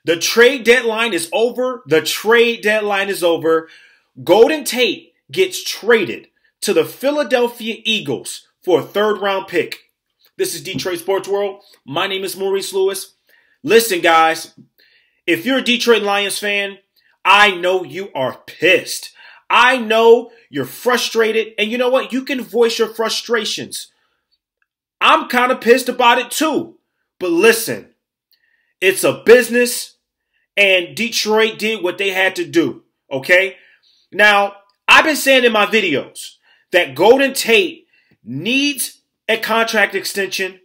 The trade deadline is over. The trade deadline is over. Golden Tate gets traded to the Philadelphia Eagles for a third-round pick. This is Detroit Sports World. My name is Maurice Lewis. Listen, guys, if you're a Detroit Lions fan, I know you are pissed. I know you're frustrated. And you know what? You can voice your frustrations. I'm kind of pissed about it too. But listen, it's a business, and Detroit did what they had to do, okay? Now, I've been saying in my videos that Golden Tate needs a contract extension.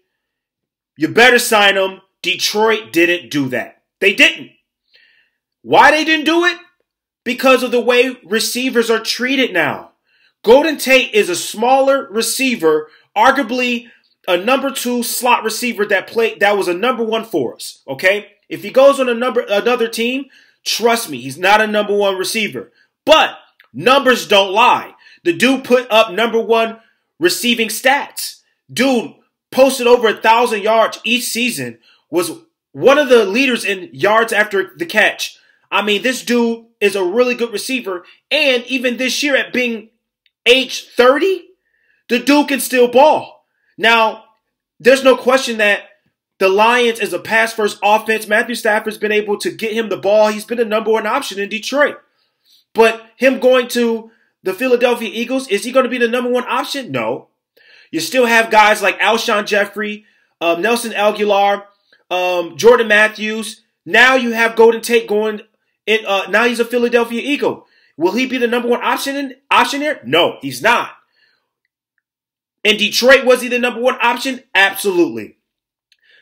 You better sign him. Detroit didn't do that. They didn't. Why they didn't do it? Because of the way receivers are treated now. Golden Tate is a smaller receiver, arguably a number 2 slot receiver that was a number 1 for us, okay? If he goes on another team, trust me, he's not a number 1 receiver. But numbers don't lie. The dude put up number 1 receiving stats. Dude posted over 1,000 yards each season, was one of the leaders in yards after the catch. I mean, this dude is a really good receiver. And even this year at being age 30, the dude can still ball. Now, there's no question that the Lions is a pass-first offense. Matthew Stafford's been able to get him the ball. He's been the number 1 option in Detroit. But him going to the Philadelphia Eagles, is he going to be the number 1 option? No. You still have guys like Alshon Jeffrey, Nelson Aguilar, Jordan Matthews. Now you have Golden Tate going in. Now he's a Philadelphia Eagle. Will he be the number 1 option there? No, he's not. In Detroit, was he the number 1 option? Absolutely.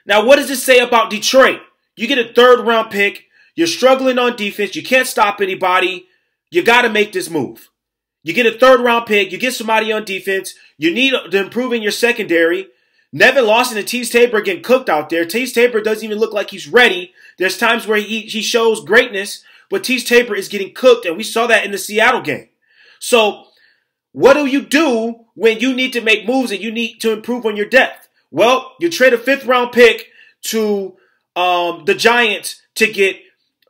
Now, what does this say about Detroit? You get a third-round pick. You're struggling on defense. You can't stop anybody. You got to make this move. You get a third-round pick. You get somebody on defense. You need to improve in your secondary. Nevin Lawson and Tate Tabor getting cooked out there. Tate Tabor doesn't even look like he's ready. There's times where he shows greatness, but Tate Tabor is getting cooked, and we saw that in the Seattle game. So what do you do when you need to make moves and you need to improve on your depth? Well, you trade a 5th-round pick to the Giants to get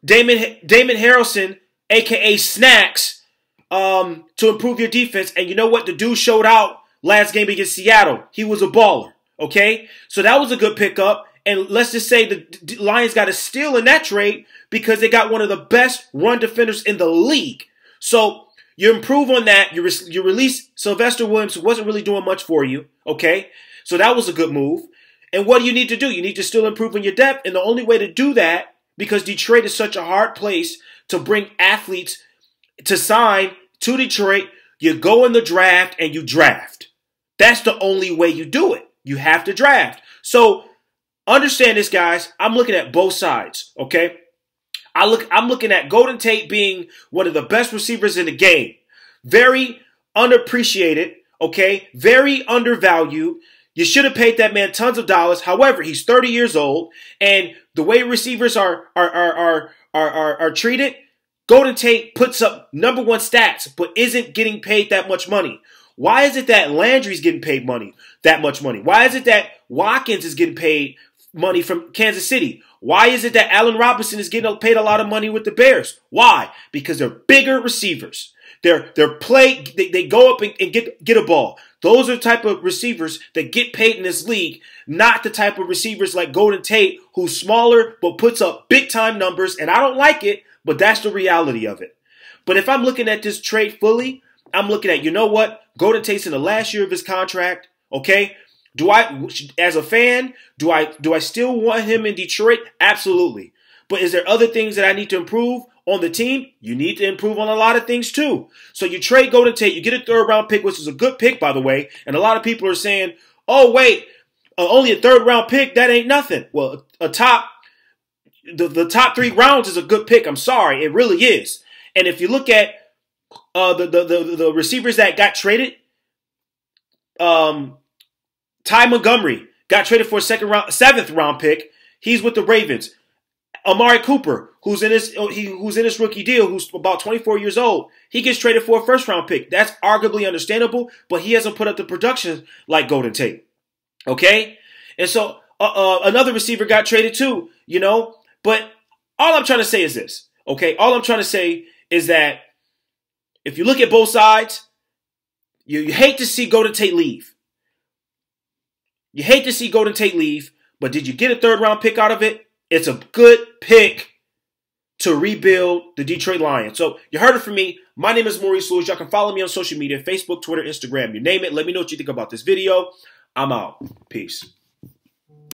Damon Harrison, a.k.a. Snacks, to improve your defense. And you know what? The dude showed out last game against Seattle. He was a baller, okay? So that was a good pickup. And let's just say the Lions got a steal in that trade because they got one of the best run defenders in the league. So you improve on that. You release Sylvester Williams, who wasn't really doing much for you, okay? So that was a good move. And what do you need to do? You need to still improve on your depth. And the only way to do that, because Detroit is such a hard place to bring athletes to sign to Detroit, you go in the draft and you draft. That's the only way you do it. You have to draft. So understand this, guys. I'm looking at both sides, okay? I'm looking at Golden Tate being one of the best receivers in the game. Very unappreciated, okay? Very undervalued. You should have paid that man tons of dollars. However, he's 30 years old, and the way receivers are treated, Golden Tate puts up number 1 stats, but isn't getting paid that much money. Why is it that Landry's getting paid that much money? Why is it that Watkins is getting paid money from Kansas City? Why is it that Allen Robinson is getting paid a lot of money with the Bears? Why? Because they're bigger receivers. They go up and get a ball. Those are the type of receivers that get paid in this league, not the type of receivers like Golden Tate, who's smaller but puts up big-time numbers. And I don't like it, but that's the reality of it. But if I'm looking at this trade fully, I'm looking at, you know what? Golden Tate's in the last year of his contract, okay? Do I, as a fan, do I still want him in Detroit? Absolutely. But is there other things that I need to improve on the team? You need to improve on a lot of things too. So you trade Golden Tate, you get a 3rd-round pick, which is a good pick, by the way. And a lot of people are saying, oh, wait, only a 3rd-round pick, that ain't nothing. Well, the top 3 rounds is a good pick. I'm sorry, it really is. And if you look at the receivers that got traded, Ty Montgomery got traded for a 7th-round pick. He's with the Ravens. Amari Cooper, who's in his rookie deal, who's about 24 years old, he gets traded for a 1st-round pick. That's arguably understandable, but he hasn't put up the production like Golden Tate. Okay? And so another receiver got traded too, you know? But All I'm trying to say is this, okay? All I'm trying to say is that if you look at both sides, you hate to see Golden Tate leave. You hate to see Golden Tate leave, but did you get a third-round pick out of it? It's a good pick to rebuild the Detroit Lions. So you heard it from me. My name is Maurice Lewis. Y'all can follow me on social media, Facebook, Twitter, Instagram. You name it. Let me know what you think about this video. I'm out. Peace.